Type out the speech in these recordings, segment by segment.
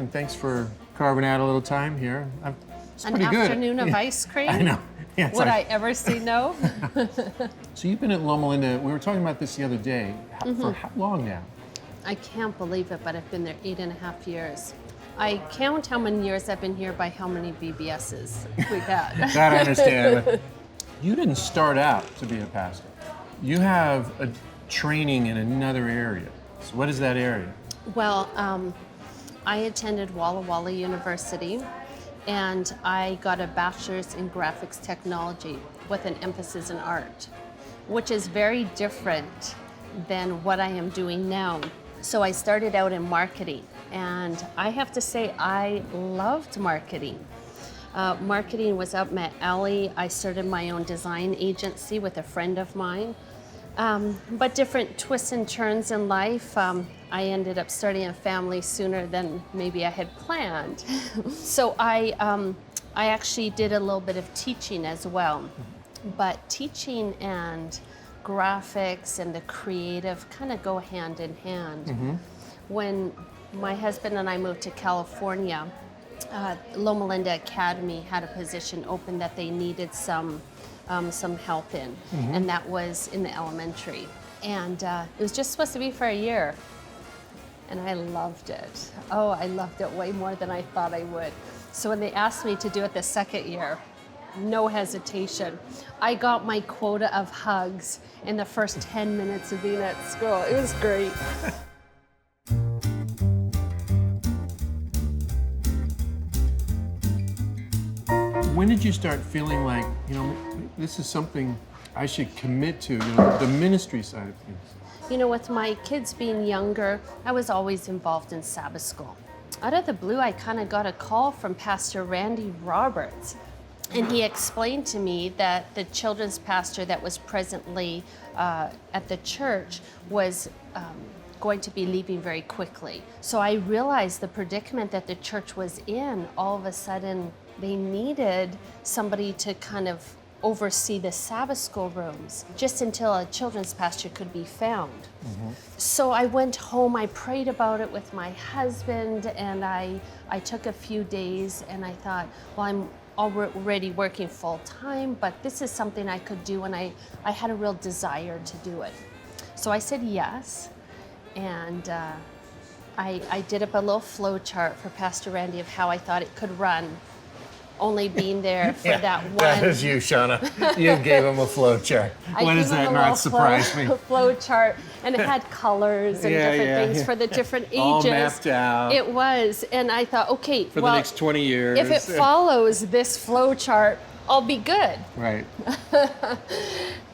and thanks for carving out a little time here. It's An pretty good. afternoon of ice cream? I know. Yeah, Would I ever say no? So you've been at Loma Linda, we were talking about this the other day, for how long now? I can't believe it, but I've been there 8.5 years. I count how many years I've been here by how many VBSs we've had. That I understand. You didn't start out to be a pastor. You have a training in another area. So what is that area? Well, I attended Walla Walla University, and I got a bachelor's in graphics technology with an emphasis in art, which is very different than what I am doing now. So I started out in marketing, and I have to say I loved marketing. Marketing was up my alley. I started my own design agency with a friend of mine. But different twists and turns in life. I ended up starting a family sooner than maybe I had planned. So I actually did a little bit of teaching as well. But teaching and graphics and the creative kind of go hand in hand. Mm-hmm. When my husband and I moved to California, Loma Linda Academy had a position open that they needed some help in, mm-hmm. and that was in the elementary. And it was just supposed to be for a year, and I loved it. Oh, I loved it way more than I thought I would. So when they asked me to do it the second year, no hesitation. I got my quota of hugs in the first 10 minutes of being at school. It was great. When did you start feeling like, this is something I should commit to, the ministry side of things? With my kids being younger, I was always involved in Sabbath School. Out of the blue, I kind of got a call from Pastor Randy Roberts, and he explained to me that the children's pastor that was presently at the church was going to be leaving very quickly. So I realized the predicament that the church was in. All of a sudden, they needed somebody to kind of oversee the Sabbath school rooms just until a children's pastor could be found. Mm-hmm. So I went home, I prayed about it with my husband, and I took a few days, and I thought, well, I'm already working full time, but this is something I could do, and I had a real desire to do it. So I said yes, and I did up a little flow chart for Pastor Randy of how I thought it could run, only being there for that one. That is you, Shawna. You gave him a flow chart. Why does that not surprise me? Flow chart, and it had colors and different things for the different ages. All mapped out. It was, and I thought, okay, for the next 20 years. If it follows this flow chart, I'll be good. Right.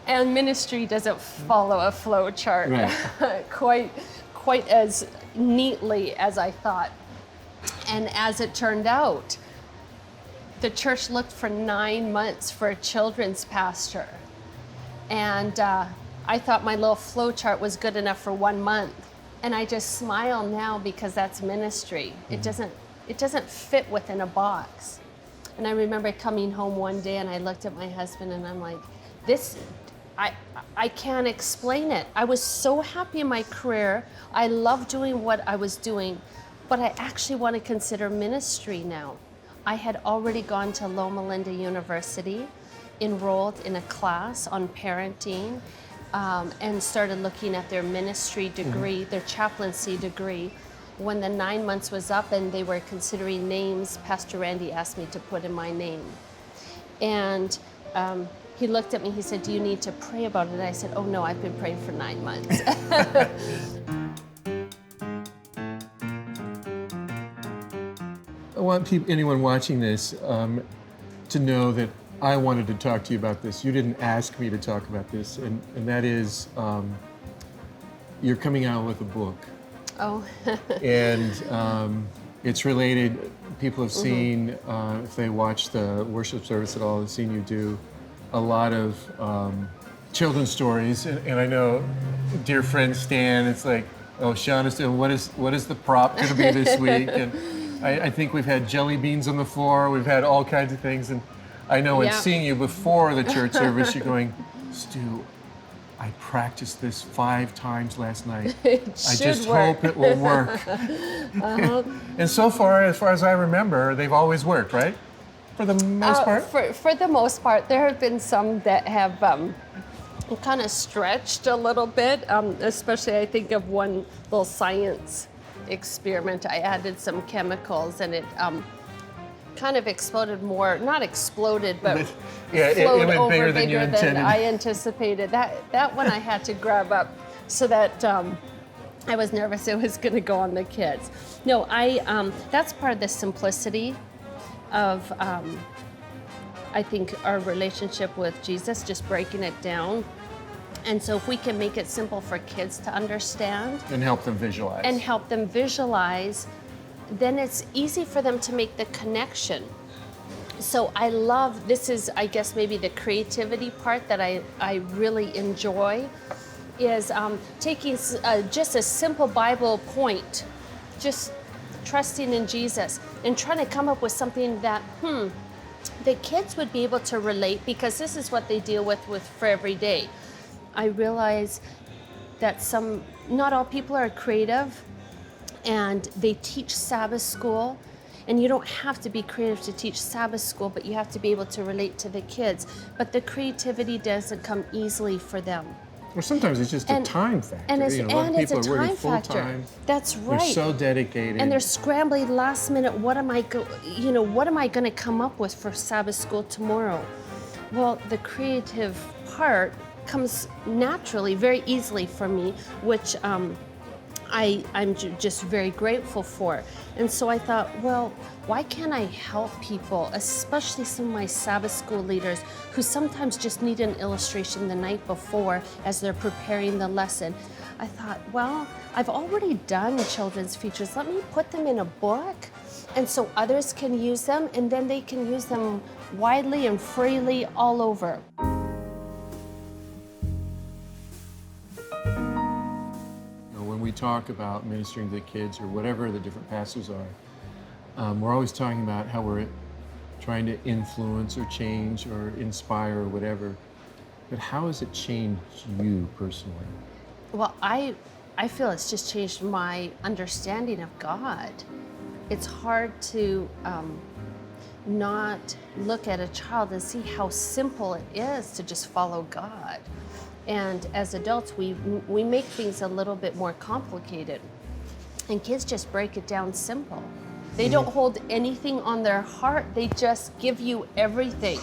And ministry doesn't follow a flow chart right. quite as neatly as I thought. And as it turned out, the church looked for 9 months for a children's pastor. And I thought my little flow chart was good enough for 1 month. And I just smile now because that's ministry. Mm-hmm. It doesn't fit within a box. And I remember coming home one day and I looked at my husband and I'm like, I can't explain it. I was so happy in my career. I love doing what I was doing, but I actually want to consider ministry now. I had already gone to Loma Linda University, enrolled in a class on parenting, and started looking at their ministry degree, their chaplaincy degree. When the 9 months was up and they were considering names, Pastor Randy asked me to put in my name. And he looked at me, he said, "Do you need to pray about it?" And I said, "Oh no, I've been praying for 9 months." I want anyone watching this to know that I wanted to talk to you about this. You didn't ask me to talk about this, and that is you're coming out with a book. Oh. And it's related. People have seen, if they watch the worship service at all, have seen you do a lot of children's stories. And I know, dear friend Stan, it's like, oh, Shawna's doing, what is the prop going to be this week? And I think we've had jelly beans on the floor. We've had all kinds of things. And I know in seeing you before the church service, you're going, Stew, I practiced this 5 times last night. It I should just work. hope it will work. And so far as I remember, they've always worked, right? For the most part? For the most part, there have been some that have kind of stretched a little bit, especially I think of one little science experiment. I added some chemicals and it kind of exploded more, not exploded, but it flowed went over bigger than you intended. I anticipated. That one I had to grab up so that I was nervous it was going to go on the kids. No, that's part of the simplicity of I think our relationship with Jesus, just breaking it down. And so if we can make it simple for kids to understand And help them visualize. then it's easy for them to make the connection. So I love, this is, I guess, maybe the creativity part that I really enjoy, is taking just a simple Bible point, just trusting in Jesus, and trying to come up with something that, the kids would be able to relate, because this is what they deal with for every day. I realize that not all people are creative, and they teach Sabbath School, and you don't have to be creative to teach Sabbath School, but you have to be able to relate to the kids. But the creativity doesn't come easily for them. Or sometimes it's just a time factor. And it's, a lot of and it's a people are working time factor. full-time. That's right. They're so dedicated. And they're scrambling last minute. What am I going to come up with for Sabbath School tomorrow? Well, the creative part comes naturally, very easily for me, which I'm just very grateful for. And so I thought, well, why can't I help people, especially some of my Sabbath School leaders who sometimes just need an illustration the night before as they're preparing the lesson. I thought, well, I've already done children's features. Let me put them in a book, and so others can use them, and then they can use them widely and freely all over. When we talk about ministering to the kids or whatever the different pastors are, we're always talking about how we're trying to influence or change or inspire or whatever. But how has it changed you personally? Well, I feel it's just changed my understanding of God. It's hard to not look at a child and see how simple it is to just follow God. And as adults, we make things a little bit more complicated. And kids just break it down simple. They don't hold anything on their heart. They just give you everything.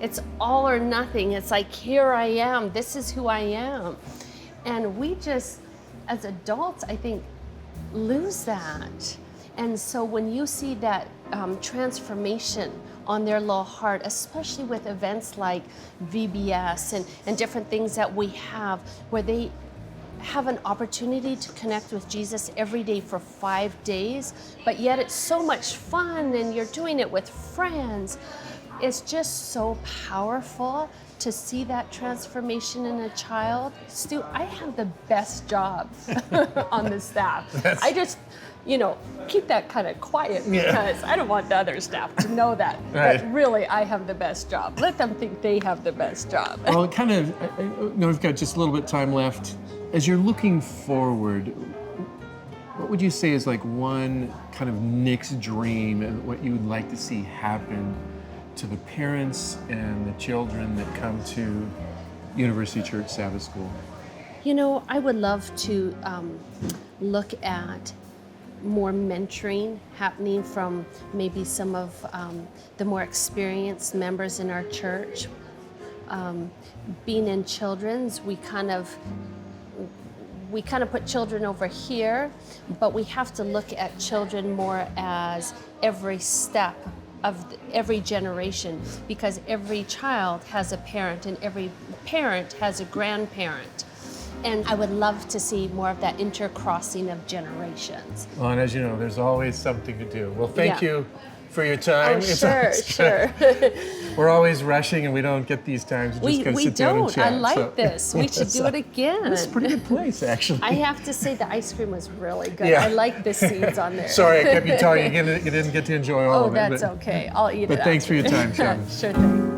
It's all or nothing. It's like, here I am. This is who I am. And we just, as adults, I think, lose that. And so when you see that transformation on their little heart, especially with events like VBS and different things that we have, where they have an opportunity to connect with Jesus every day for 5 days, but yet it's so much fun and you're doing it with friends. It's just so powerful to see that transformation in a child. Stu, I have the best job on the staff. I just, keep that kind of quiet because I don't want the other staff to know that. Right. But really, I have the best job. Let them think they have the best job. Well, we've got just a little bit of time left. As you're looking forward, what would you say is like one kind of next dream and what you would like to see happen to the parents and the children that come to University Church Sabbath School? I would love to look at more mentoring happening from maybe some of the more experienced members in our church. Being in children's, we kind of put children over here, but we have to look at children more as every step of every generation, because every child has a parent and every parent has a grandparent. And I would love to see more of that intercrossing of generations. Well, and as you know, there's always something to do. Well, thank you for your time. Oh, sure. We're always rushing and we don't get these times. We don't. I like this. We should do it again. It's a pretty good place, actually. I have to say the ice cream was really good. Yeah. I like the seeds on there. Sorry, I kept you telling you didn't get to enjoy all of it. Oh, that's okay. I'll eat it. But thanks for your time, Shawna. Sure thing.